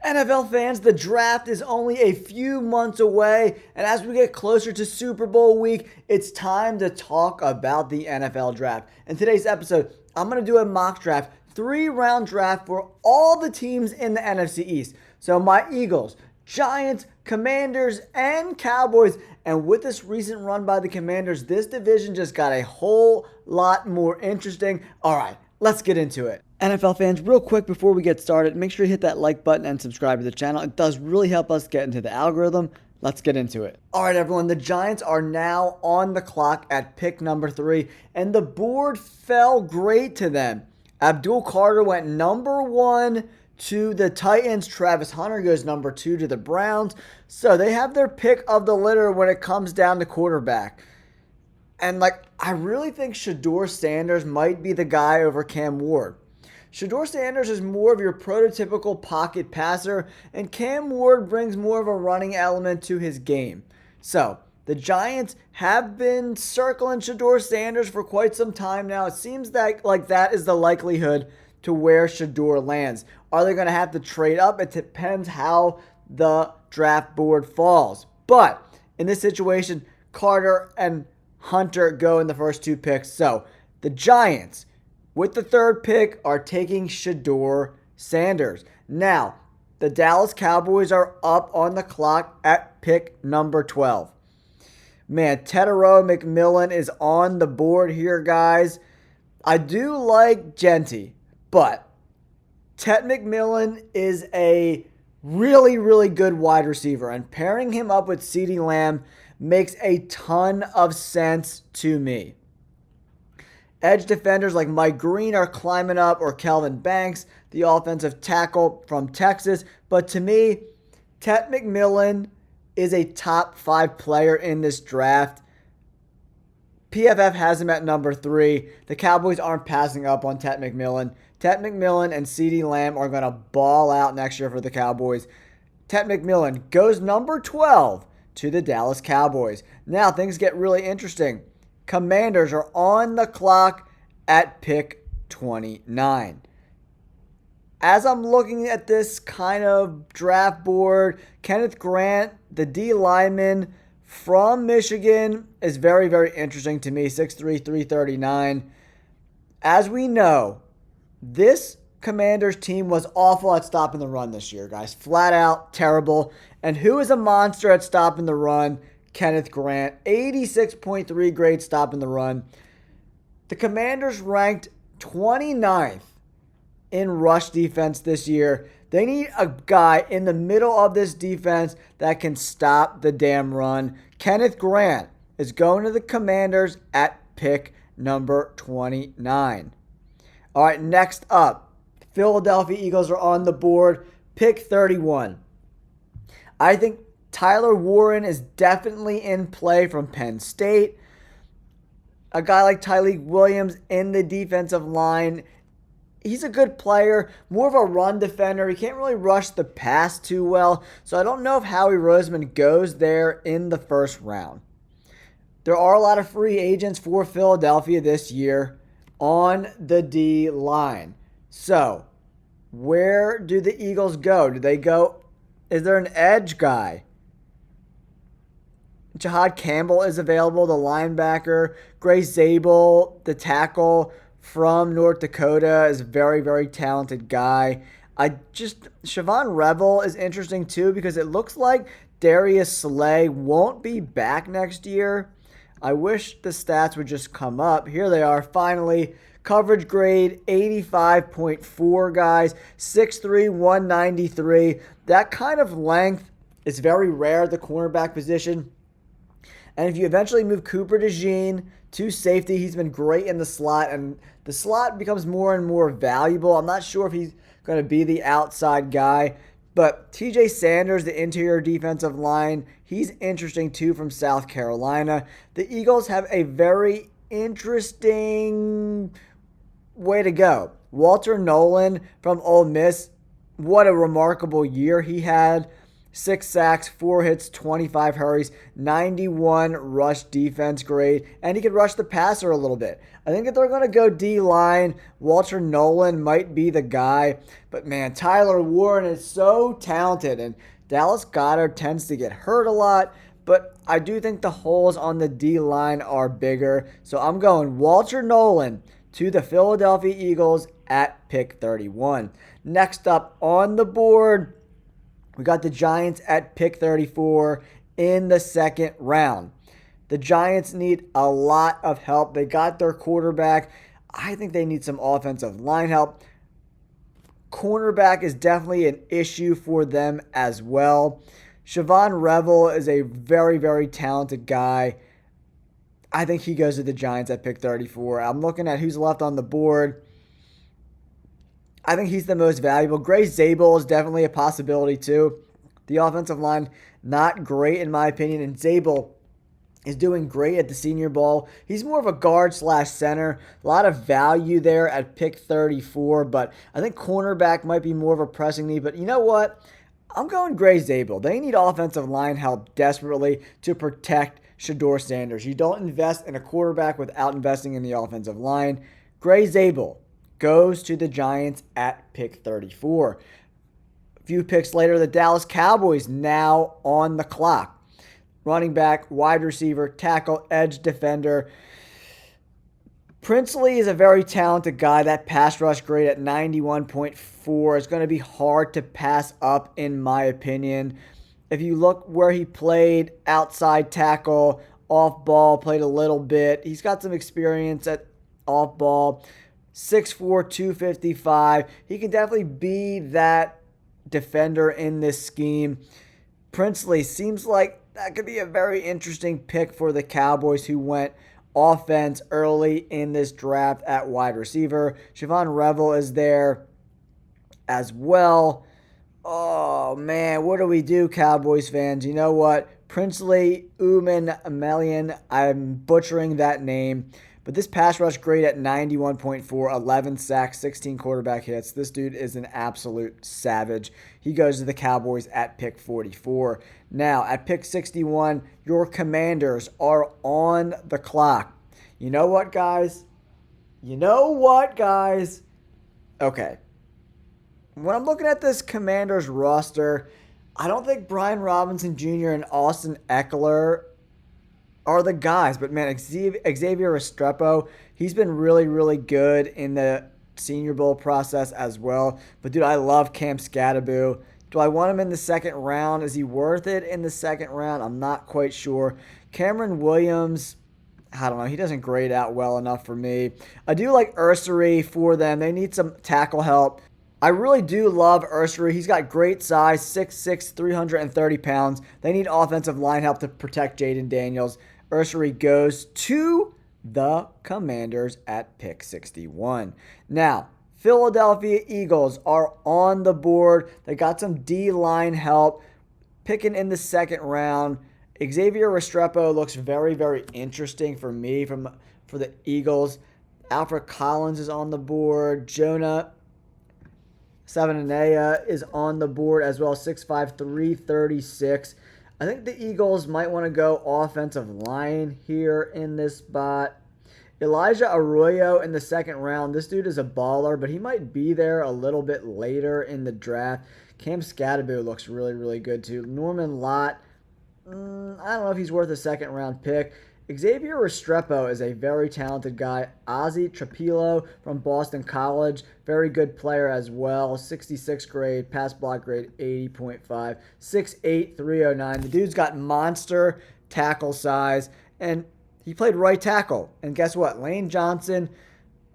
NFL fans, the draft is only a few months away, and as we get closer to Super Bowl week, it's time to talk about the NFL draft. In today's episode, I'm going to do a mock draft, 3-round draft for all the teams in the NFC East. So my Eagles, Giants, Commanders, and Cowboys. And with this recent run by the Commanders, this division just got a whole lot more interesting. All right, let's get into it. NFL fans, real quick before we get started, make sure you hit that like button and subscribe to the channel. It does really help us get into the algorithm. Let's get into it. All right, everyone, the Giants are now on the clock at pick number 3, and the board fell great to them. Abdul Carter went number 1 to the Titans. Travis Hunter goes number 2 to the Browns. So they have their pick of the litter when it comes down to quarterback. And I really think Shedeur Sanders might be the guy over Cam Ward. Shedeur Sanders is more of your prototypical pocket passer, and Cam Ward brings more of a running element to his game. So, the Giants have been circling Shedeur Sanders for quite some time now. It seems that that is the likelihood to where Shedeur lands. Are they going to have to trade up? It depends how the draft board falls. But, in this situation, Carter and Hunter go in the first 2 picks. So, the Giants, with the 3rd pick, are taking Shedeur Sanders. Now, the Dallas Cowboys are up on the clock at pick number 12. Man, Tetairoa McMillan is on the board here, guys. I do like Genty, but Tet McMillan is a really, really good wide receiver, and pairing him up with CeeDee Lamb makes a ton of sense to me. Edge defenders like Mike Green are climbing up, or Kelvin Banks, the offensive tackle from Texas. But to me, Tet McMillan is a top 5 player in this draft. PFF has him at number 3. The Cowboys aren't passing up on Tet McMillan. Tet McMillan and CeeDee Lamb are going to ball out next year for the Cowboys. Tet McMillan goes number 12 to the Dallas Cowboys. Now things get really interesting. Commanders are on the clock at pick 29. As I'm looking at this kind of draft board, Kenneth Grant, the D lineman from Michigan, is very, very interesting to me. 6'3", 339. As we know, this Commanders team was awful at stopping the run this year, guys. Flat out terrible. And who is a monster at stopping the run? Kenneth Grant, 86.3 grade stopping the run. The Commanders ranked 29th in rush defense this year. They need a guy in the middle of this defense that can stop the damn run. Kenneth Grant is going to the Commanders at pick number 29. All right, next up, Philadelphia Eagles are on the board, pick 31. I think Tyler Warren is definitely in play from Penn State. A guy like Tyleik Williams in the defensive line, he's a good player, more of a run defender. He can't really rush the pass too well, so I don't know if Howie Roseman goes there in the first round. There are a lot of free agents for Philadelphia this year on the D line. So, where do the Eagles go? Do they go? Is there an edge guy? Jahad Campbell is available, the linebacker. Gray Zabel, the tackle from North Dakota, is a very, very talented guy. Siobhan Revel is interesting too, because it looks like Darius Slay won't be back next year. I wish the stats would just come up. Here they are, finally. Coverage grade 85.4, guys. 6'3", 193. That kind of length is very rare at the cornerback position. And if you eventually move Cooper DeJean to safety, he's been great in the slot, and the slot becomes more and more valuable. I'm not sure if he's going to be the outside guy, but TJ Sanders, the interior defensive line, he's interesting too from South Carolina. The Eagles have a very interesting way to go. Walter Nolan from Ole Miss, what a remarkable year he had. 6 sacks, 4 hits, 25 hurries, 91 rush defense grade, and he could rush the passer a little bit. I think if they're going to go D-line, Walter Nolan might be the guy. But man, Tyler Warren is so talented, and Dallas Goedert tends to get hurt a lot. But I do think the holes on the D-line are bigger. So I'm going Walter Nolan to the Philadelphia Eagles at pick 31. Next up on the board, we got the Giants at pick 34 in the second round. The Giants need a lot of help. They got their quarterback. I think they need some offensive line help. Cornerback is definitely an issue for them as well. Siobhan Revel is a very, very talented guy. I think he goes to the Giants at pick 34. I'm looking at who's left on the board. I think he's the most valuable. Gray Zabel is definitely a possibility too. The offensive line, not great in my opinion. And Zabel is doing great at the Senior Bowl. He's more of a guard/center. A lot of value there at pick 34. But I think cornerback might be more of a pressing need. But you know what? I'm going Gray Zabel. They need offensive line help desperately to protect Shedeur Sanders. You don't invest in a quarterback without investing in the offensive line. Gray Zabel goes to the Giants at pick 34. A few picks later, the Dallas Cowboys now on the clock. Running back, wide receiver, tackle, edge defender. Princely is a very talented guy. That pass rush grade at 91.4 is going to be hard to pass up in my opinion. If you look where he played, outside tackle, off ball, played a little bit. He's got some experience at off ball. 6'4", 255. He can definitely be that defender in this scheme. Princely seems like that could be a very interesting pick for the Cowboys, who went offense early in this draft at wide receiver. Siobhan Revel is there as well. Oh, man, what do we do, Cowboys fans? You know what? Princely Umanmielen, I'm butchering that name. But this pass rush grade at 91.4, 11 sacks, 16 quarterback hits. This dude is an absolute savage. He goes to the Cowboys at pick 44. Now, at pick 61, your Commanders are on the clock. You know what, guys? Okay. When I'm looking at this Commanders roster, I don't think Brian Robinson Jr. and Austin Eckler are the guys. But, man, Xavier Restrepo, he's been really, really good in the Senior Bowl process as well. But, dude, I love Cam Skattebo. Do I want him in the second round? Is he worth it in the second round? I'm not quite sure. Cameron Williams, I don't know. He doesn't grade out well enough for me. I do like Ursery for them. They need some tackle help. I really do love Ursery. He's got great size, 6'6", 330 pounds. They need offensive line help to protect Jaden Daniels. Ursery goes to the Commanders at pick 61. Now, Philadelphia Eagles are on the board. They got some D-line help picking in the second round. Xavier Restrepo looks very, very interesting for me for the Eagles. Alfred Collins is on the board. Jonah Savananea is on the board as well, 6'5", 336. I think the Eagles might want to go offensive line here in this spot. Elijah Arroyo in the second round. This dude is a baller, but he might be there a little bit later in the draft. Cam Skattebo looks really, really good too. Norman Lott, I don't know if he's worth a second round pick. Xavier Restrepo is a very talented guy. Ozzie Trapilo from Boston College, very good player as well. 66 grade, pass block grade 80.5, 6'8", 309. The dude's got monster tackle size, and he played right tackle. And guess what? Lane Johnson,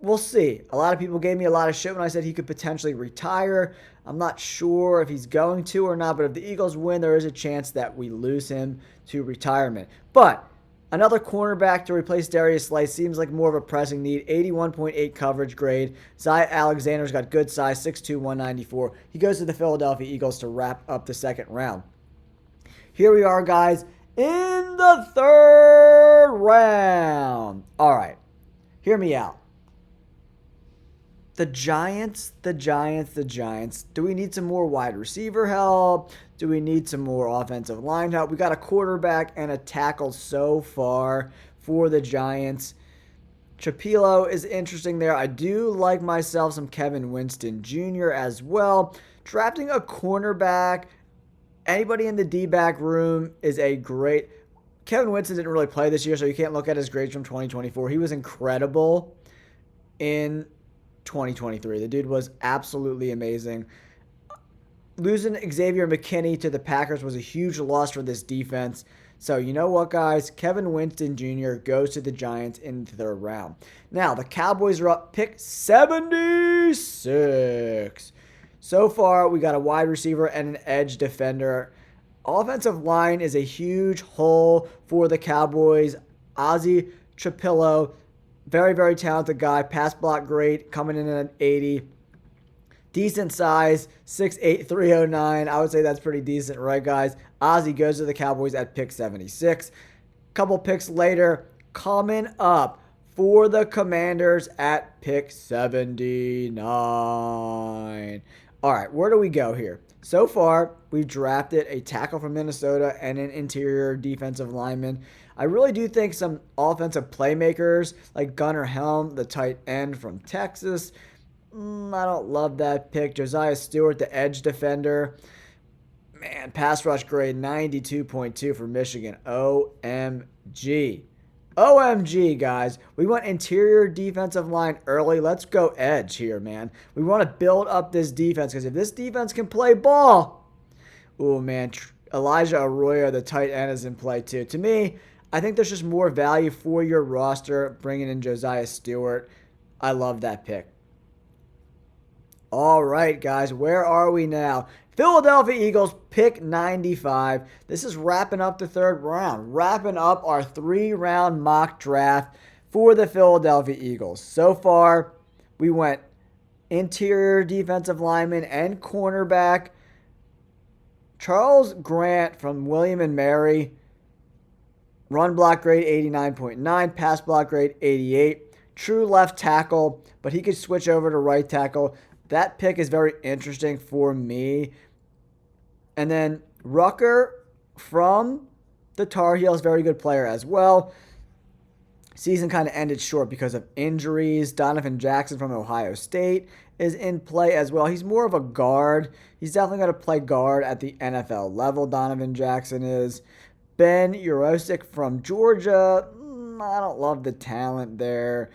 we'll see. A lot of people gave me a lot of shit when I said he could potentially retire. I'm not sure if he's going to or not, but if the Eagles win, there is a chance that we lose him to retirement. But another cornerback to replace Darius Slay seems like more of a pressing need. 81.8 coverage grade. Zay Alexander's got good size, 6'2", 194. He goes to the Philadelphia Eagles to wrap up the second round. Here we are, guys, in the third round. All right, hear me out. The Giants. Do we need some more wide receiver help? Do we need some more offensive line help? We got a quarterback and a tackle so far for the Giants. Chapilo is interesting there. I do like myself some Kevin Winston Jr. as well. Drafting a cornerback, anybody in the D-back room is a great... Kevin Winston didn't really play this year, so you can't look at his grades from 2024. He was incredible in 2023. The dude was absolutely amazing. Losing Xavier McKinney to the Packers was a huge loss for this defense. So, you know what, guys? Kevin Winston Jr. goes to the Giants in the third round. Now, the Cowboys are up pick 76. So far, we got a wide receiver and an edge defender. Offensive line is a huge hole for the Cowboys. Ozzie Chapilo, very, very talented guy. Pass block great, coming in at an 80. Decent size, 6'8", 309. I would say that's pretty decent, right, guys? Ozzie goes to the Cowboys at pick 76. Couple picks later, coming up for the Commanders at pick 79. All right, where do we go here? So far, we've drafted a tackle from Minnesota and an interior defensive lineman. I really do think some offensive playmakers like Gunnar Helm, the tight end from Texas. I don't love that pick. Josiah Stewart, the edge defender. Man, pass rush grade 92.2 for Michigan. OMG. OMG, guys. We want interior defensive line early. Let's go edge here, man. We want to build up this defense because if this defense can play ball, oh, man, Elijah Arroyo, the tight end, is in play too. To me, I think there's just more value for your roster bringing in Josiah Stewart. I love that pick. All right, guys, where are we now? Philadelphia Eagles, pick 95. This is wrapping up the third round, wrapping up our 3-round mock draft for the Philadelphia Eagles. So far, we went interior defensive lineman and cornerback. Charles Grant from William & Mary, run block grade 89.9, pass block grade 88. True left tackle, but he could switch over to right tackle. That pick is very interesting for me. And then Rucker from the Tar Heels, very good player as well. Season kind of ended short because of injuries. Donovan Jackson from Ohio State is in play as well. He's more of a guard. He's definitely going to play guard at the NFL level, Donovan Jackson is. Ben Urosic from Georgia. I don't love the talent there.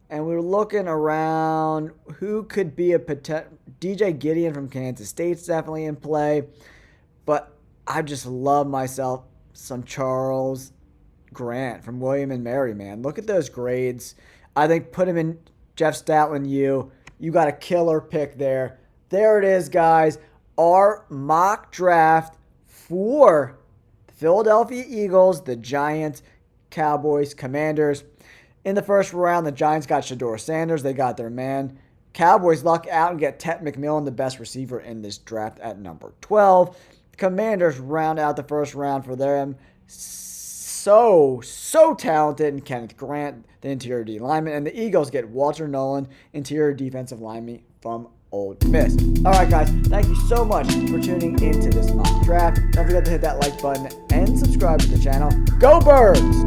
And we're looking around who could be a potential. DJ Gideon from Kansas State's definitely in play. But I just love myself some Charles Grant from William & Mary, man. Look at those grades. I think put him in Jeff Stoutland U. You got a killer pick there. There it is, guys. Our mock draft for the Philadelphia Eagles, the Giants, Cowboys, Commanders. In the first round, the Giants got Shedeur Sanders. They got their man. Cowboys luck out and get Ted McMillan, the best receiver in this draft, at number 12. Commanders round out the first round for them. So talented. And Kenneth Grant, the interior D lineman. And the Eagles get Walter Nolan, interior defensive lineman from Ole Miss. All right, guys. Thank you so much for tuning into this mock draft. Don't forget to hit that like button and subscribe to the channel. Go Birds!